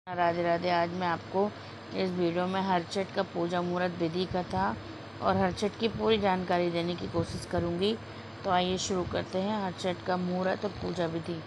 राधे राधे। आज मैं आपको इस वीडियो में हरछठ का पूजा मुहूर्त विधि कथा और हरछठ की पूरी जानकारी देने की कोशिश करूंगी। तो आइए शुरू करते हैं हरछठ का मुहूर्त और पूजा विधि।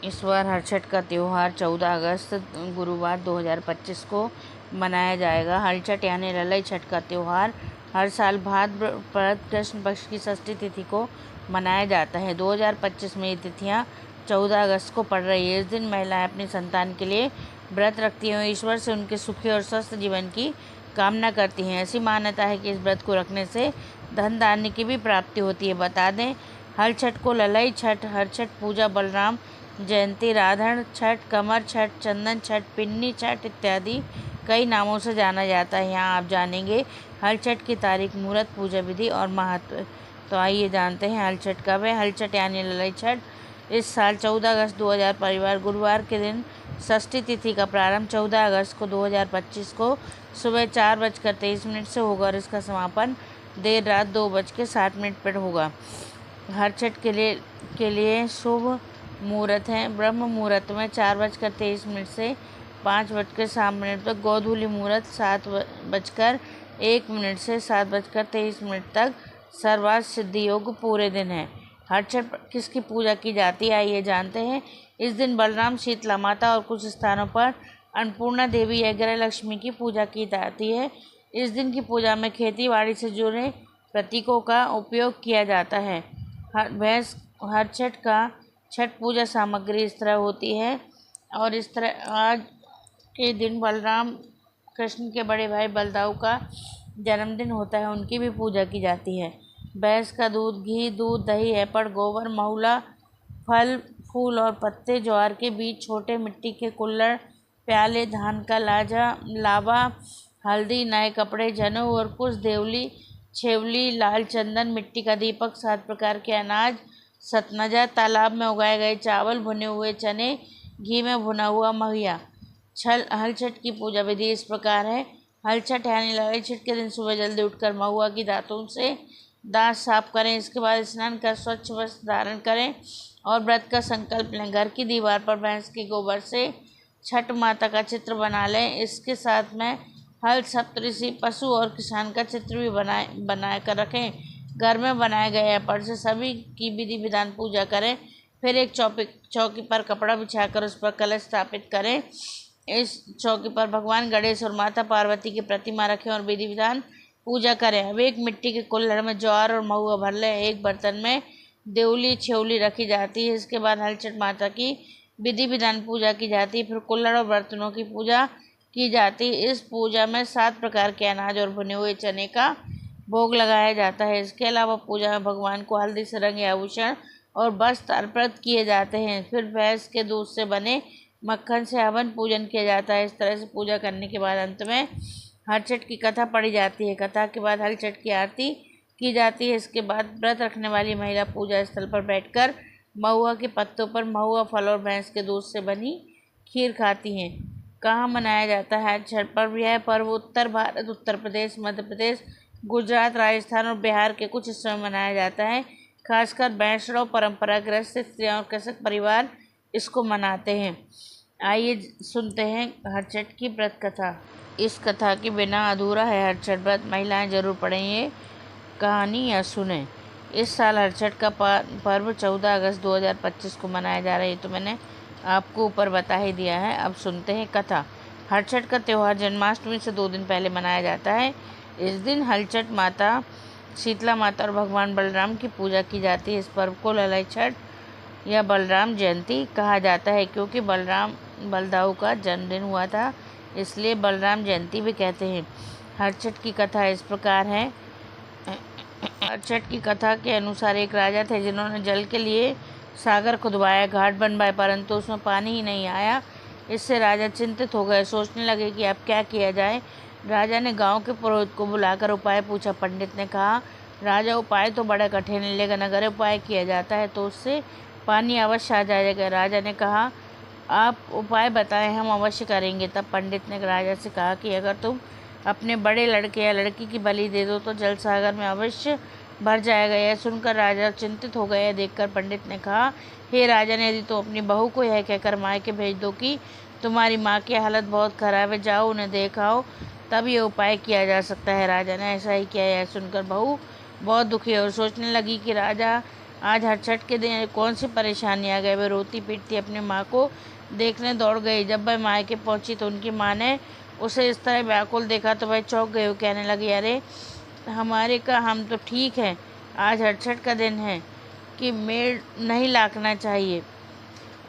इस बार हरछठ का त्यौहार 14 अगस्त गुरुवार 2025 को मनाया जाएगा। हरछठ यानी ललई छठ का त्यौहार हर साल भाद्रपद कृष्ण पक्ष की षष्ठी तिथि को मनाया जाता है। 2025 में ये तिथियाँ 14 अगस्त को पड़ रही है। इस दिन महिलाएं अपनी संतान के लिए व्रत रखती हैं और ईश्वर से उनके सुखी और स्वस्थ जीवन की कामना करती हैं। ऐसी मान्यता है कि इस व्रत को रखने से धन धान्य की भी प्राप्ति होती है। बता दें, हरछठ को ललई छठ, हरछठ पूजा, बलराम जयंती, राधन छठ, कमर छठ, चंदन छठ, पिन्नी छठ इत्यादि कई नामों से जाना जाता है। यहाँ आप जानेंगे हरछठ की तारीख, मुहूर्त, पूजा विधि और महत्व। तो आइए जानते हैं हरछठ कब है। हरछठ यानी ललई छठ इस साल 14 अगस्त 2000 गुरुवार के दिन षष्ठी तिथि का प्रारंभ 14 अगस्त को 2025 को सुबह 4:23 से होगा और इसका समापन देर रात 2:60 पर होगा। हरछठ के लिए शुभ मुहूर्त हैं। ब्रह्म मुहूर्त में 4:23 से 5:07 तक, गोधूली मुहूर्त 7:01 से 7:23 तक, सर्वार्थ सिद्धि योग पूरे दिन है। हरछठ किसकी पूजा की जाती है आइए जानते हैं। इस दिन बलराम, शीतला माता और कुछ स्थानों पर अन्नपूर्णा देवी या गृह लक्ष्मी की पूजा की जाती है। इस दिन की पूजा में खेती बाड़ी से जुड़े प्रतीकों का उपयोग किया जाता है। हरछठ का छठ पूजा सामग्री इस तरह होती है और इस तरह आज के दिन बलराम कृष्ण के बड़े भाई बलदाऊ का जन्मदिन होता है, उनकी भी पूजा की जाती है। भैंस का दूध, घी, दूध, दही, एपड़, गोबर, महुला, फल फूल और पत्ते, ज्वार के बीज, छोटे मिट्टी के कुल्हड़, प्याले, धान का लावा, हल्दी, नए कपड़े, जनेऊ और कुछ देवली, छेवली, लाल चंदन, मिट्टी का दीपक, 7 प्रकार के अनाज, सतनजा, तालाब में उगाए गए चावल, भुने हुए चने, घी में भुना हुआ महिया। हलछठ की पूजा विधि इस प्रकार है। हलछठ यानी ललई छठ के दिन सुबह जल्दी उठकर महुआ की दातुन से दांत साफ करें। इसके बाद स्नान कर स्वच्छ वस्त्र धारण करें और व्रत का संकल्प लें। घर की दीवार पर भैंस के गोबर से छठ माता का चित्र बना लें। इसके साथ में हल, सप्तऋषि, पशु और किसान का चित्र भी बना कर रखें। घर में बनाए गए एपड़ से सभी की विधि विधान पूजा करें। फिर एक चौकी पर कपड़ा बिछाकर उस पर कलश स्थापित करें। इस चौकी पर भगवान गणेश और माता पार्वती की प्रतिमा रखें और विधि विधान पूजा करें। अब एक मिट्टी के कुल्हड़ में ज्वार और महुआ भर लें। एक बर्तन में देवली छेवली रखी जाती है। इसके बाद हलछठ माता की विधि विधान पूजा की जाती है। फिर कुल्हड़ और बर्तनों की पूजा की जाती है। इस पूजा में 7 प्रकार के अनाज और भुने हुए चने का भोग लगाया जाता है। इसके अलावा पूजा में भगवान को हल्दी से रंगे आभूषण और वस्त्र अर्पित किए जाते हैं। फिर भैंस के दूध से बने मक्खन से हवन पूजन किया जाता है। इस तरह से पूजा करने के बाद अंत में हरछठ की कथा पढ़ी जाती है। कथा के बाद हरछठ की आरती की जाती है। इसके बाद व्रत रखने वाली महिला पूजा स्थल पर बैठकर महुआ के पत्तों पर महुआ फल और भैंस के दूध से बनी खीर खाती हैं। कहाँ मनाया जाता है हरछठ पर्व? यह पर्व उत्तर भारत, उत्तर प्रदेश, मध्य प्रदेश, गुजरात, राजस्थान और बिहार के कुछ हिस्सों में मनाया जाता है। खासकर वैष्णव परंपराग्रस्त स्त्रियाँ और कृषक परिवार इसको मनाते हैं। आइए सुनते हैं हरछठ की व्रत कथा। इस कथा के बिना अधूरा है हरछठ व्रत। महिलाएं जरूर पढ़ें ये कहानी या सुने। इस साल हरछठ का पर्व 14 अगस्त 2025 को मनाया जा रहा है। तो मैंने आपको ऊपर बता ही दिया है। अब सुनते हैं कथा। हरछठ का त्यौहार जन्माष्टमी से 2 दिन पहले मनाया जाता है। इस दिन हलछठ माता, शीतला माता और भगवान बलराम की पूजा की जाती है। इस पर्व को ललई छठ या बलराम जयंती कहा जाता है क्योंकि बलदाऊ का जन्मदिन हुआ था, इसलिए बलराम जयंती भी कहते हैं। हरछठ की कथा इस प्रकार है। हरछठ की कथा के अनुसार एक राजा थे जिन्होंने जल के लिए सागर खुदवाया, घाट बनवाए, परंतु उसमें पानी ही नहीं आया। इससे राजा चिंतित हो गए। सोचने लगे कि अब क्या किया जाए। राजा ने गांव के पुरोहित को बुलाकर उपाय पूछा। पंडित ने कहा, राजा, उपाय तो बड़ा कठिन है, लेकिन अगर उपाय किया जाता है तो उससे पानी अवश्य आ जाएगा। राजा ने कहा, आप उपाय बताएं, हम अवश्य करेंगे। तब पंडित ने राजा से कहा कि अगर तुम अपने बड़े लड़के या लड़की की बलि दे दो तो जल सागर में अवश्य भर जाएगा। यह सुनकर राजा चिंतित हो गए। देखकर पंडित ने कहा, हे राजन, यदि तुम अपनी बहू को यह कहकर मायके भेज दो कि तुम्हारी माँ की हालत बहुत खराब है, जाओ उन्हें देखाओ, तब ये उपाय किया जा सकता है। राजा ने ऐसा ही किया। यह सुनकर बहू बहुत दुखी और सोचने लगी कि राजा आज हर छठ के दिन कौन सी परेशानी आ गई। वह रोती पीटती अपनी माँ को देखने दौड़ गई। जब वह मायके पहुंची तो उनकी माँ ने उसे इस तरह व्याकुल देखा तो वह चौंक गई। वो कहने लगी, अरे हमारे का हम तो ठीक हैं, आज हर छठ का दिन है कि मेड़ नहीं लाकना चाहिए।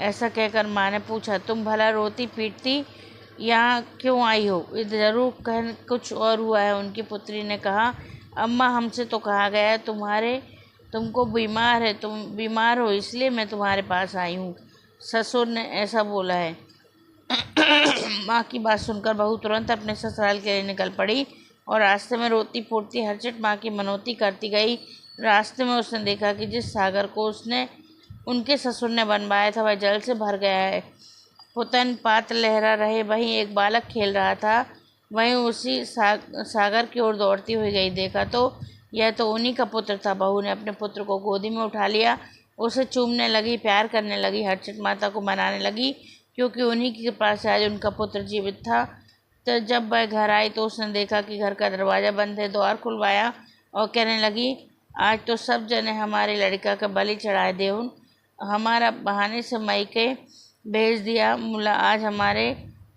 ऐसा कहकर माँ ने पूछा, तुम भला रोती पीटती यहाँ क्यों आई हो? ज़रूर कह कुछ और हुआ है। उनकी पुत्री ने कहा, अम्मा हमसे तो कहा गया है तुमको तुम बीमार हो, इसलिए मैं तुम्हारे पास आई हूँ। ससुर ने ऐसा बोला है। माँ की बात सुनकर बहू तुरंत अपने ससुराल के लिए निकल पड़ी और रास्ते में रोती फूटती हरचट माँ की मनौती करती गई। रास्ते में उसने देखा कि जिस सागर को उनके ससुर ने बनवाया था वह जल से भर गया है। पुतन पात लहरा रहे, वहीं एक बालक खेल रहा था। वहीं उसी सागर की ओर दौड़ती हुई गई। देखा तो यह तो उन्हीं का पुत्र था। बहू ने अपने पुत्र को गोदी में उठा लिया, उसे चूमने लगी, प्यार करने लगी, हर्षित माता को मनाने लगी क्योंकि उन्हीं की कृपा से आज उनका पुत्र जीवित था। तो जब वह घर आई तो उसने देखा कि घर का दरवाज़ा बंद है। द्वार खुलवाया और कहने लगी, आज तो सब जने हमारे लड़का का बलि चढ़ाए देउन, हमारा बहाने से मायके भेज दिया। मुला आज हमारे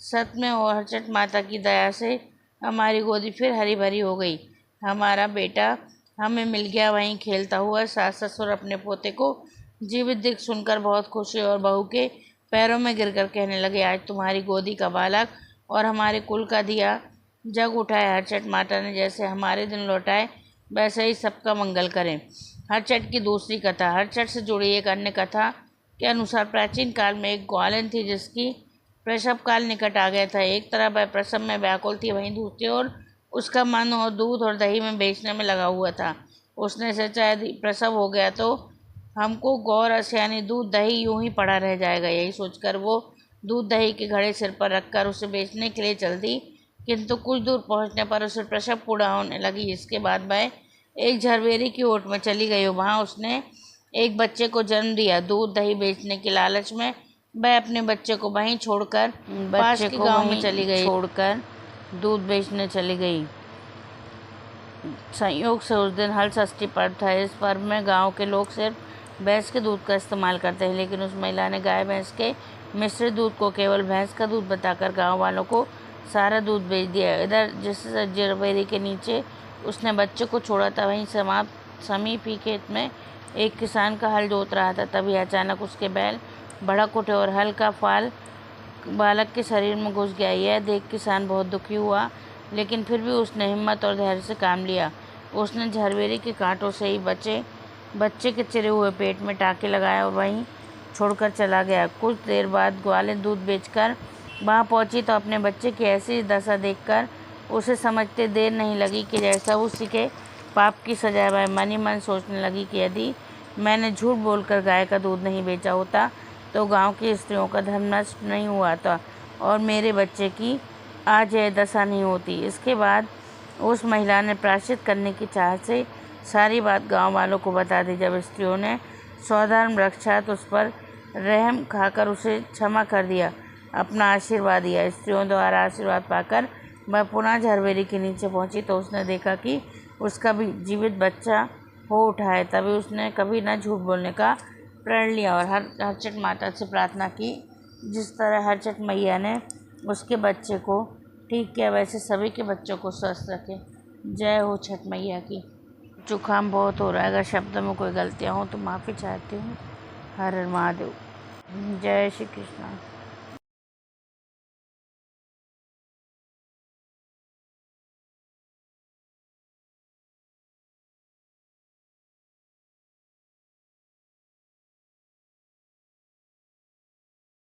सत में और हर्षट माता की दया से हमारी गोदी फिर हरी भरी हो गई। हमारा बेटा हमें मिल गया। वहीं खेलता हुआ सास ससुर अपने पोते को जीवित देख सुनकर बहुत खुश हुए और बहू के पैरों में गिरकर कहने लगे, आज तुम्हारी गोदी का बालक और हमारे कुल का दिया जग उठाए। हर्षट माता ने जैसे हमारे दिन लौटाए वैसे ही सबका मंगल करें। हर्षट की दूसरी कथा। हर्षट से जुड़ी एक अन्य कथा के अनुसार प्राचीन काल में एक ग्वालिन थी जिसकी प्रसव काल निकट आ गया था। एक तरफ वह प्रसव में व्याकुल थी, वहीं दूसरी ओर उसका मन और दूध और दही में बेचने में लगा हुआ था। उसने सोचा, यदि प्रसव हो गया तो हमको गौरस यानी दूध दही यूं ही पड़ा रह जाएगा। यही सोचकर वो दूध दही के घड़े सिर पर रखकर उसे बेचने के लिए चल दी, किंतु कुछ दूर पहुंचने पर उसे प्रसव पूरा होने लगी। इसके बाद वह एक झरबेरी की ओट में चली गई। वहाँ उसने एक बच्चे को जन्म दिया। दूध दही बेचने के लालच में वह अपने बच्चे को वहीं छोड़कर पास के गांव में चली गई। दूध बेचने चली गई। संयोग से उस दिन हल षष्ठी पर्व था। इस पर्व में गांव के लोग सिर्फ भैंस के दूध का इस्तेमाल करते हैं, लेकिन उस महिला ने गाय भैंस के मिश्रित दूध को केवल भैंस का दूध बताकर गांव वालों को सारा दूध बेच दिया। इधर जिस जरबेरी के नीचे उसने बच्चे को छोड़ा था, वहीं समीप ही खेत में एक किसान का हल जोत रहा था। तभी अचानक उसके बैल भड़क उठे और हल का फाल बालक के शरीर में घुस गया। यह देख किसान बहुत दुखी हुआ, लेकिन फिर भी उसने हिम्मत और धैर्य से काम लिया। उसने झरबेरी के कांटों से ही बच्चे के चिरे हुए पेट में टाँके लगाए और वहीं छोड़कर चला गया। कुछ देर बाद ग्वालिन दूध बेचकर वहाँ पहुँची तो अपने बच्चे की ऐसी दशा देखकर उसे समझते देर नहीं लगी कि जैसा उसी के पाप की सजा। वह मन ही मन सोचने लगी कि यदि मैंने झूठ बोलकर गाय का दूध नहीं बेचा होता तो गांव की स्त्रियों का धर्म नष्ट नहीं हुआ था और मेरे बच्चे की आज यह दशा नहीं होती। इसके बाद उस महिला ने प्रायश्चित करने की चाहत से सारी बात गांव वालों को बता दी। जब स्त्रियों ने स्वधर्म रक्षा तो उस पर रहम खाकर उसे क्षमा कर दिया, अपना आशीर्वाद दिया। स्त्रियों द्वारा आशीर्वाद पाकर वह पुनः झरबेरी के नीचे पहुंची तो उसने देखा कि उसका भी जीवित बच्चा हो उठा है। तभी उसने कभी न झूठ बोलने का प्रण लिया और हरचट माता से प्रार्थना की, जिस तरह हरचट मैया ने उसके बच्चे को ठीक किया वैसे सभी के बच्चों को स्वस्थ रखे। जय हो छठ मैया की। जुकाम बहुत हो रहा है, अगर शब्द में कोई गलतियाँ हों तो माफ़ी चाहती हूँ। हर हर महादेव। जय श्री कृष्ण।